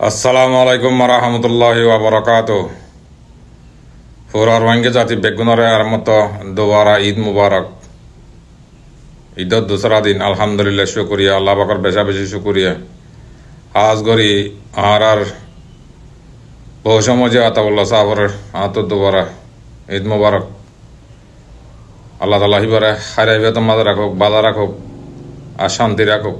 আসসালামু আলাইকুম রহমতুল্লাহি ওয়া বারাকাতুহু। পুরা রোহিঙ্গা জাতি বেগুনরে আরমত দোবারা ঈদ মুবারক। ঈদের দোসরা দিন আলহামদুলিল্লাহ শুকরিয়া আল্লাহ পাকের বেশা বেশি শুকরিয়া আজ গরি আর বহু সময় আতাউল্লাহ সাহাবর আত দোবারা ঈদ মুবারক। আল্লাহ তাআলা হিবারে হারাইবে তো মাঝে রাখুক, বাধা রাখুক আর শান্তি রাখুক।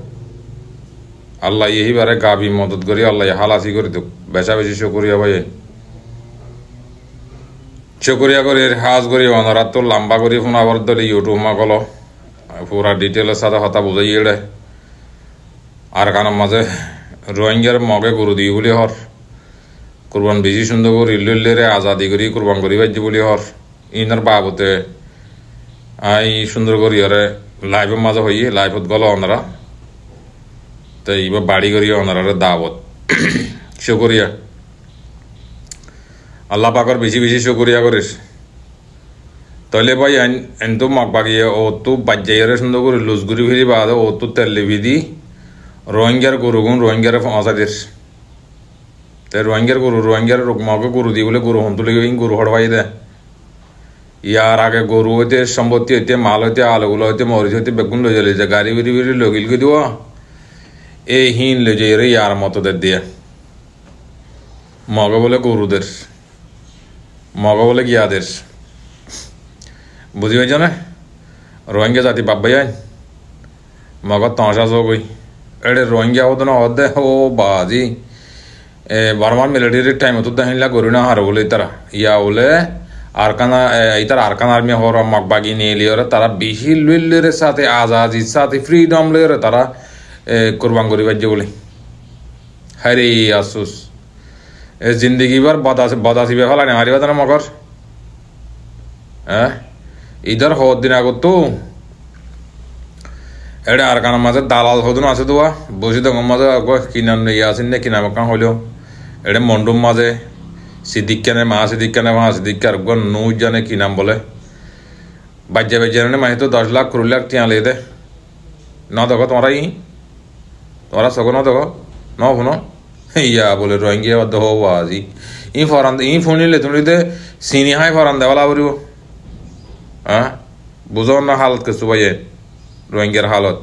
আল্লাহ ইহিবারে গাবি মদত করি, আল্লাহ হালাসি করে দুক বেশা বেশি শুকরিয়া ভাই, শুকরিয়া করি হাজ করি অনারাত তো লম্বা করি ফোনাবার দলে ইউটিউব মা গল পুরা ডিটেলের সাথে কথা বুঝাই এড়ে আর কারণ মাঝে রোহিঙ্গার মগে গুরু দিই বলি হর কুরবান বেশি সুন্দর করে ইল্লে আজাদি করি কুরবান করি বাজ্য বলি হর ইনার বাবতে আই সুন্দর করি হরে লাইভের মাঝে হইয়ে লাইভত গল ওনারা তো এইবার বাড়ি করি ওনারা দাওয়াত শুকরিয়া আল্লাহ পাকর বেশি বেশি শুকরিয়া করিস। তাহলে ভাই এন তো মগ বাগিয়ে ও তো বাজ্যাইরে সুন্দর করে লুজ ঘুরি ফিরি বাদ ও তো তেলে ভিদি রোহিঙ্গার গরু গুণ রোহিঙ্গার ফসা দিস তাই রোহিঙ্গার গরু রোহিঙ্গার মগে গরু দি বলে গরু হন্তুলে গরু হড়বাই দে ইয়ার আগে গরু হইতে সম্পত্তি হইতে মাল হইতে আলুগুলো হইতে মরিচ হইতে বেগুন লই যাইছে গাড়ি বিড়ি বিড়ি লগিলকে দিব এই হিন লই যাই রে ইয়ার মতদের দিয়ে মগে বলে গরুদের মগ বলে গিয়াদের বুঝি পাইছ না রোহিঙ্গা জাতি বাব্বাই আইন মগর তমাশা চৌকই এড়ে রোহিঙ্গা হতো না হদে ও বাজি বর্মার মিলিটারির টাইম হতো দেখিলা করি না হারো বলে তারা ইয়া বলে আরকানা ইতার আরকান আর্মি হর মগবাগি নিয়ে লিওরে তারা বেশি লুইলের সাথে আজাদির সাথে ফ্রিডম লইরে তারা কোরবান করি বাজ্য বলে হারে আফসোস এ জিন্দগি বার বদাসিবে ফেলানি হারিবা তারা মগর হ্যাঁ ইধার হওয়ার দিন আগত তো এটা আর কারণ মাঝে দালাল হদুন আছে তো বসে তো মাঝে কিনাম ইয়ে আছেন না কিনাম কান হইলেও এটা মন্ডুম মাঝে সিদ্দিকানে মা সিদ্দিকার নৌ জানে কি নাম বলে বাজ্যা বাজ্যা মাহি তো 10 লাখ 20 লাখ টিয়া লে দে ন দেখো তোমরা সগো ন দেখো ন শুনো ইয়া বলে রোহিঙ্গা বাদ হো আজি ই ফরান ই ফোনিলে তুমি দে সিনি হাই ফরান দেওয়ালা বলিব হ্যাঁ বুঝো না হালত কিছু ভাই রোহিঙ্গার হালত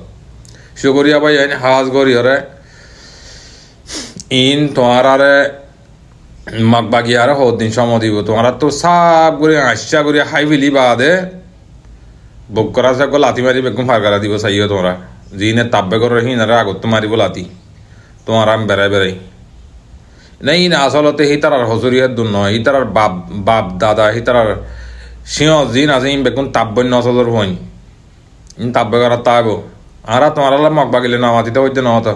শুকরিয়া ভাই হাজ গরি হরে ইন তোমারে মগবাগি আর হদিন সময় দিব তোমার তো সাপ করে আশা করে হাই ফেলি বাদে বুক করা সব লাতি মারি বেগুন ফারগারা দিব চাইও তোমরা যিনে তাব্বে করে হিনারে আগত মারিব লাতি তোমার আমি বেড়াই নাই না আসলতে হিতার হজুরিয়ার দূর নয় হিতার বাপ দাদা হিতার সিংহ জিন আছে ইন বেগুন তাব্বন্য আসলের হইন ইন তাব্বে করা তাইব আর তোমার মগবাগিলে নামাতিতে হইতে নহত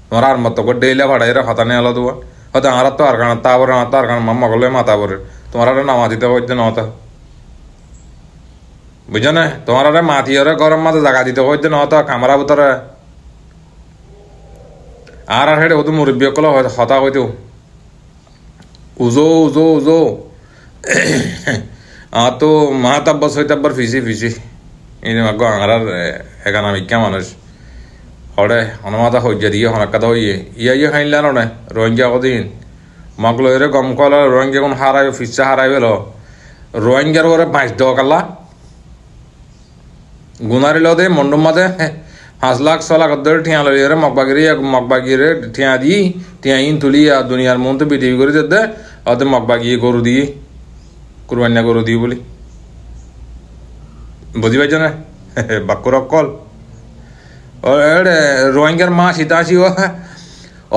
তোমার আর মতো করে ডেইলে ভাড়াইরা ফাতানে আলো দেবো হয়তো আর তো আর কারণ তারপরে তো আর কারণ মাম্মা গলে মাথা পরে তোমার নামাতিতে হইতে নহত বুঝছো না তোমার মাথিয়রে গরম মাথা জাগা দিতে হইতে নহত কামরা ভিতরে আর হেঁটে হতো মুরব্বী কল হতা হইতেও উজো তো মাহাতাব্বর সৈতাব্বর ফিসি এই আঙার একানামিকা মানুষ হরে হনমাতা হইয়া দিয়ে হনাকাদা হইয়ে ইয়া খাইলা নে রোহিঙ্গা কদিন মগ লইরে গম কল রোহিঙ্গা কোন হারাইবে ফিসা হারাইবে রোহিঙ্গার করে 5 দেওয়া কাল্লা গুনারি দে মন্ডম মাঝে 5 লাখ 6 লাখ ধরে ঠিয়া লইরে মগবাগিরে ঠিয়া দি ঠিয়া ইন তুলি দুনিয়ার মন তো বিটিভি করে দে অতে মগবাগি গরু দিয়ে কুরবানিয়া গরু দিয়ে বলি বুঝি পাইছ না বাক্যর কল রোহিঙ্গার মা সীতাশি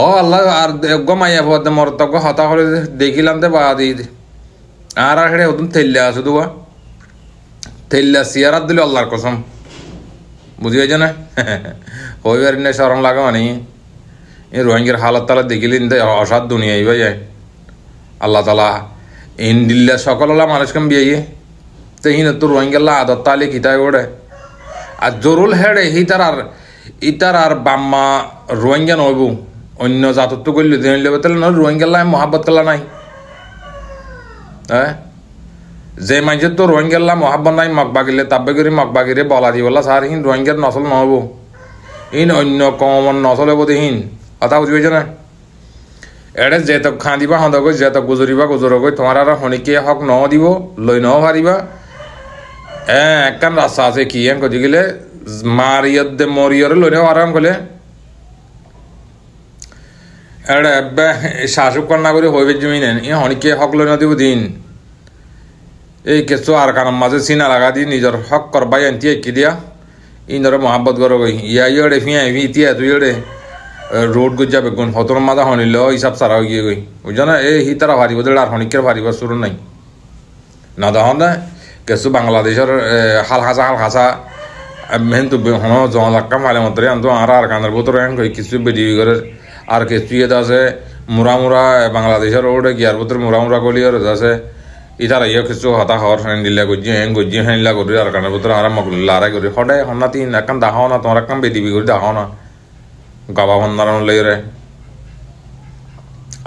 ও আল্লাহ আর গমাইয়া পদে মরতক হতা করে দেখিলাম দে বা দি আর হেড়ে ওদম থেল্লা আছে তো থেল্লা সিয়ারাত দিল আল্লাহর কসম বুঝি পাইছ না হইবার না শরম লাগা মানে এই রোহিঙ্গার হালত তালা দেখিলেন অসাধ দুনিয়াই ভাই আল্লাহ তালা ইন্দিল্লা সকল মানুষকে বিয়ে তো হিন তো রোহিঙ্গাল্লা আদত তালি খিতায় ওড়ে আর জরুল হেড়ে ইতার আর বাম্মা রোহিঙ্গা নইব অন্য জাতত তো করলে তাহলে নয় রোহিঙ্গাল্লা মহাব্বত করলা নাই হ্যাঁ যে মানুষের তো রোহিঙ্গাল্লা মহাব্বত নাই মগবাগিলে তাব্বে করে মগবাগিরে বলা দি বলা সার হিন রোহিঙ্গার নসল নহব ইন অন্য কমন নসল হব দেহিন কথা বুঝি পাইছ না এড়ে যেতক খাঁদিবা হন্দগৈ যেতক গুজরিবা গুজরগৈ তোমার আর হনিকে হক ন দিব লই ন পারিবা একখান রাস্তা আছে কি কদি গেলে মারিয়ত দে মরিয়রে লই নেও আরাম গলে এড়ে শাসক কন্যা করে হইবে জমি নেন ই হনিকে হক লই ন দিব দিন এই কিছু আর কারণ মাঝে চিনা লাগা দি নিজের হক করবাই আনতি কি দিয়া ইনরে মহাব্বত করো গই ইয়া ইয়ে ফিয়া ইতিয়া তুই এড়ে রোড গুজ যাবে গুণ হতর মাদা হনিল হিসাব সারা গিয়ে গই বুঝছো না এই হি তারা ভারিব দে আর হনিকের ভারিব শুরু নাই না দহন না কিছু বাংলাদেশের হাল হাসা মেন তো হন জন লাক্কা মালে মতরে আনতো আর কানের বোতর এন কই কিছু বেডি করে আর কিছু ইয়ে আছে মুরা বাংলাদেশের ওড়ে গিয়ার বোতর মুরা গলিয়ার আছে ইতারা ইয়ে কিছু হতা হর হ্যান্ডিলা গজ্জি হ্যান্ডিলা করি আর কানের বোতর আর মকলিলা আরাই করি সদায় হন্না তিন একান দাহাও না তোমার একান বেদিবি করি দাহাও না গাবা ভন্ডারণ লই রে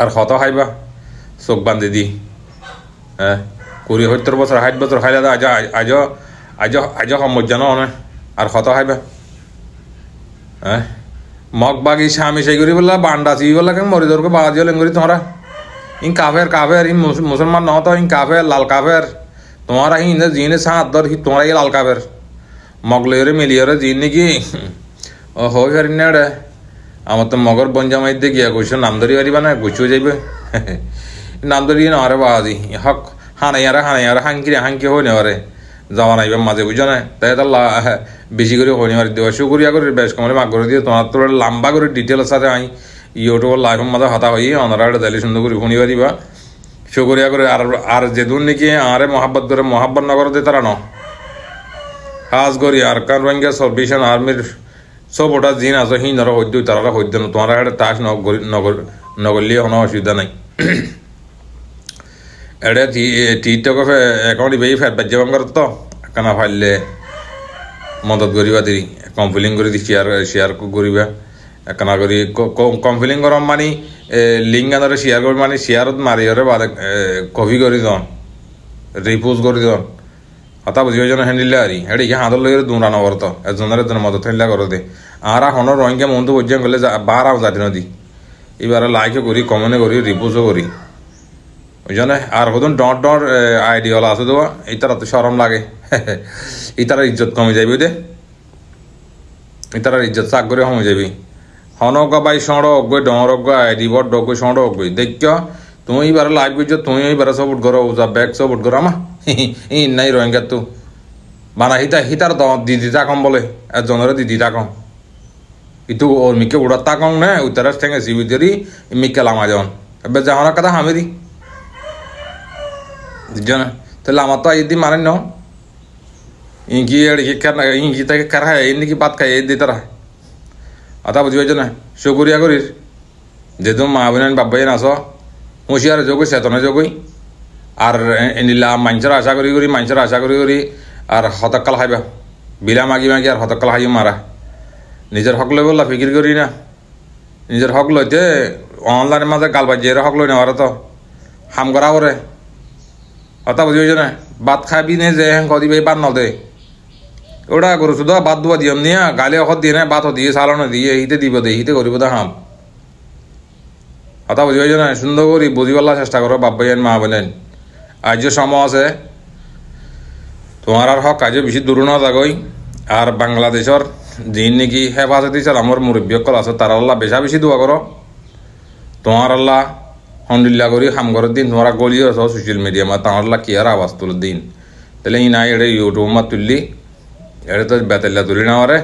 আর হত খাইবা চোখ বান্ধি দি হ্যাঁ 20-70 বছর 60 বছর খাইলে আজ সমস্যা নয় আর হত খাইবা হ্যাঁ মগ বাগি স্বামী সেই করি বললা বান্ডা চি বললা কেন মরিদরকে বাগা দিয়ে লেঙ্গুরি তোমরা ইন কাফের ইন মুসলমান নহত ইন কাফের লাল কাফের তোমারা ইন জিনে সাত দর তোমরা লাল কাফের মগ লইরে মিলিয়রে জিন নাকি ও হই ফেরি না রে আমার তো মগর বঞ্জামাই দিয়ে গিয়া কইছো নাম ধরি পারিবা না গুছিও যাইবে নাম ধরি না আরে বাদি হক হানাইয়ারা হাঙ্কি হই না আরে যাওয়া নাইবে মাঝে বুঝো না তাই তো বেশি করে হই না দেওয়া শুকরিয়া করে বেশ কমলে মাগ করে দিয়ে তোমার তোর লম্বা করে ডিটেলস সাথে আমি ইউটিউব লাইভের মাঝে হতা হই অনারা দালি সুন্দর করে শুনি পারিবা শুকরিয়া করে আর যেদুন নাকি আরে মহাব্বত নগর দিয়ে তারা ন হাজ করি আর কান রোহিঙ্গা সালভেশন আর্মির সব ওটা জিন আছে হিন্দরা হইদ্য তারা হইদ্য না তোমার একটা টাস নগরলি কোনো অসুবিধা নাই এটা টিকটক একাউন্ট বেই ফের বাজ্যাবাম কর তো কানা ফাইলে মদত করিবা দেরি কমপ্লেন করে দি শেয়ার করিবা কানা করি কমপ্লেন করম মানে লিঙ্ক আনারে শেয়ার করি মানে শেয়ারত মারি হরে বাদে কপি করে দন রিপোজ করে দন হতা বুঝিও যেন হ্যান্ডিলে আরি হেডি কি হাঁদর লইরে দুমরা নগর তো এজনের মদত হ্যান্ডিলা করে দে আর হনর রোহিঙ্গা মন্তু বুঝিয়া গেলে বারাও জাতি নদী এবারে লাইকও করি কমেন্টও করি রিপোজও করি বুঝনে আর হদুন ডট আইডিয়াল আছে তো ইতারা তো সরম লাগে ইতারা ইজ্জত কমে যাবি দে ইতারার ইজ্জত চাক করে কমে যাবি হনক বাই সড় অগৈ ডর অগৈ আইডি বট ডগৈ সড় অগৈ দেখ তুমি এবারে লাইভ করছো তুমি এবারে সব উঠ করো যা ব্যাগ সব উঠ করো আমা ই নাই রোহিঙ্গা তো বানা হিতার দিদি তাকম বলে একজনের দিদি তাকম itu or mike udah takong ne utara stenge sibideri mike lama jawan ebe jahana kata hamiri jana te lama to idi mane no ingi eri karna ingi ta kar hai inni ki baat kai edi tara ata bujhiyo jana shukriya korir jedum ma bonen babbai na so hoshiyar jogoi setona jogoi ar enila manchara asha kori আর হতকাল খাইবা বিলা মাগি আর হতকাল খাই মারা নিজের হক লই বললা ফিকির করি না নিজের হক লইতে অনলাইনের মাঝে গাল বাজিয়ে হক লই নেওয়ার তো হাম করা করে কথা বুঝিয়েছ না ভাত খাবি নে যে হ্যাঁ কদিবে বাদ ন দে ওটা করো শুধু বাদ দুয়া দিয়ম নিয়া গালে অখত দিয়ে না ভাত দিয়ে চালানো দিয়ে হিতে দিব দে হিতে করিব দে হাম কথা বুঝিয়েছ না সুন্দর করি বুঝিবার চেষ্টা করো বাব্বাইন মা বোনেন আজ সময় আছে তোমার আর হক আজও বেশি দূর না যাগই আর বাংলাদেশের যিনি নাকি হেফাজতি চাল আমার মুরব্বীকল আছে তার আল্লাহ বেশি দোয়া করো তোমার আল্লাহ হন্দিল্লা করি হাম করার দিন তোমরা গলিয়ে আছো সোশ্যাল মিডিয়া মা তোমার আল্লাহ কি আর আওয়াজ তুলে দিন তাহলে ই নাই এটা ইউটিউব মা তুললি এটা তো বেতাল্লা তুলি না আরে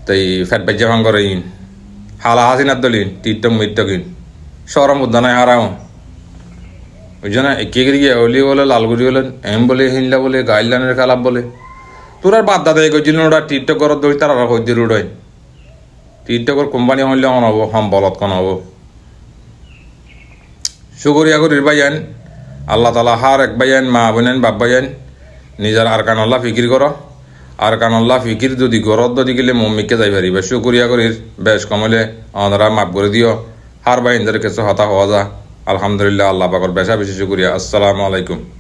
তাই ফ্যাট বাজ্যা ভাঙ করে ইন হালা হাসিনা দলিন টিকটক মিটকিন সরম উদ্যান হারাও বুঝছো না একে গিয়ে ওলি বলে লালগুড়ি বলেন এম বলে হিনলা বলে গাইডলাইনের খেলাপ বলে তোর আর বাদ দাদা এগোছিল ওরা টিকটক করার দড়ি তারা হইতে রুড়াই টিকটকের কোম্পানি হইলে অন হবো হম বলত কন হবো শুকরিয়া করির বাইয়ান আল্লাহ তালা হার এক বাইয়ান মা বোনেন বাপ বাইয়ান নিজের আরকান আল্লাহ ফিকির করো আরকান আল্লাহ ফিকির যদি গরত যদি গেলে মম্মিকে যাই পারিবে শুকরিয়া করির বেশ কমলে অনরা মাফ করে দিও হার বাইনদের কিছু হতা হওয়া যা আলহামদুলিল্লাহ আল্লাহ পাকর বেশা বেশি শুকরিয়া আসসালামু আলাইকুম